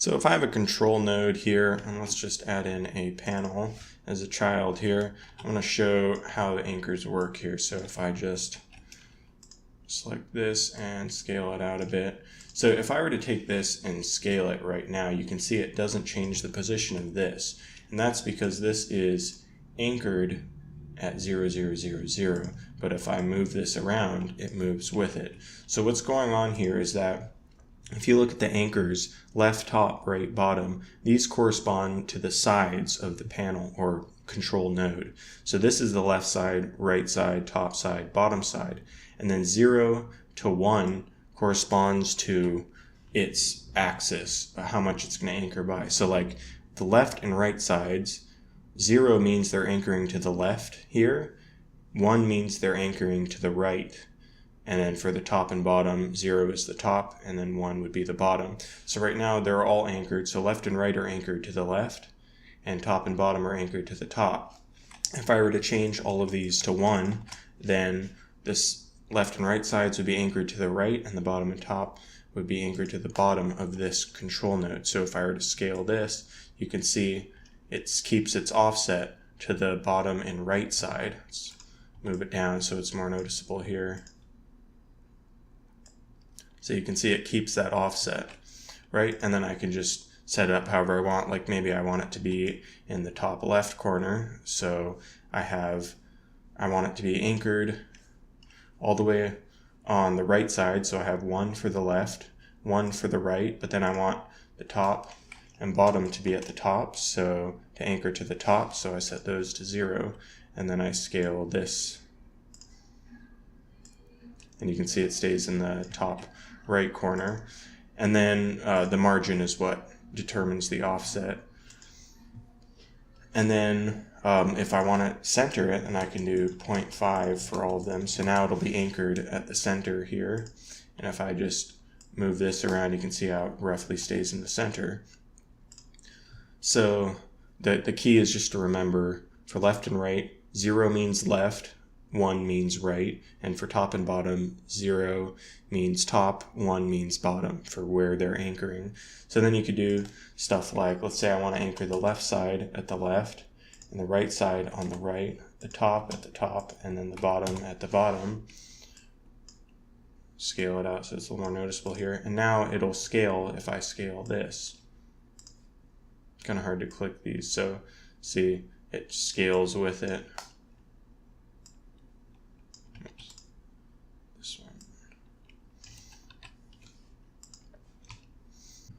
So if I have a control node here, and let's just add in a panel as a child here, I'm going to show how the anchors work here. So if I just select this and scale it out a bit. So if I were to take this and scale it right now, you can see it doesn't change the position of this. And that's because this is anchored at 0, 0, 0, 0. But if I move this around, it moves with it. So what's going on here is that if you look at the anchors, left, top, right, bottom, these correspond to the sides of the panel or control node. So this is the left side, right side, top side, bottom side. And then 0 to 1 corresponds to its axis, how much it's going to anchor by. So like the left and right sides, 0 means they're anchoring to the left here, 1 means they're anchoring to the right. And then for the top and bottom, 0 is the top, and then 1 would be the bottom. So right now they're all anchored. So left and right are anchored to the left, and top and bottom are anchored to the top. If I were to change all of these to 1, then this left and right sides would be anchored to the right, and the bottom and top would be anchored to the bottom of this control node. So if I were to scale this, you can see it keeps its offset to the bottom and right side. Let's move it down so it's more noticeable here. So you can see it keeps that offset, right? And then I can just set it up however I want. Like maybe I want it to be in the top left corner. So I want it to be anchored all the way on the right side. So I have 1 for the left, 1 for the right, but then I want the top and bottom to be at the top. So to anchor to the top, so I set those to 0, and then I scale this. And you can see it stays in the top right corner. And then the margin is what determines the offset. And then if I want to center it, then I can do 0.5 for all of them. So now it'll be anchored at the center here. And if I just move this around, you can see how it roughly stays in the center. So the key is just to remember for left and right, 0 means left, 1 means right, and for top and bottom, 0 means top, 1 means bottom for where they're anchoring. So then you could do stuff like, let's say I want to anchor the left side at the left, and the right side on the right, the top at the top, and then the bottom at the bottom. Scale it out so it's a little more noticeable here. And now it'll scale if I scale this. Kind of hard to click these, so see, it scales with it.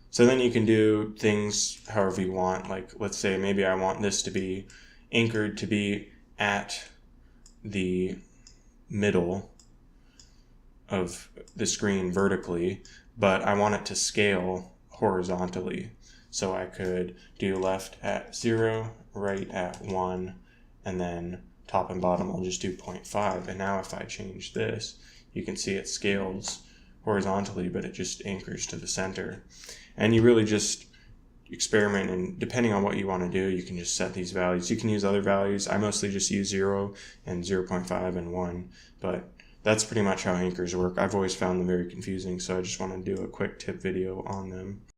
So then you can do things however you want. Like let's say maybe I want this to be anchored to be at the middle of the screen vertically, but I want it to scale horizontally. So I could do left at 0, right at 1, and then top and bottom I'll just do 0.5. And now if I change this, you can see it scales horizontally, but it just anchors to the center. And you really just experiment, and depending on what you want to do, you can just set these values. You can use other values. I mostly just use 0 and 0.5 and 1, but that's pretty much how anchors work. I've always found them very confusing, so I just want to do a quick tip video on them.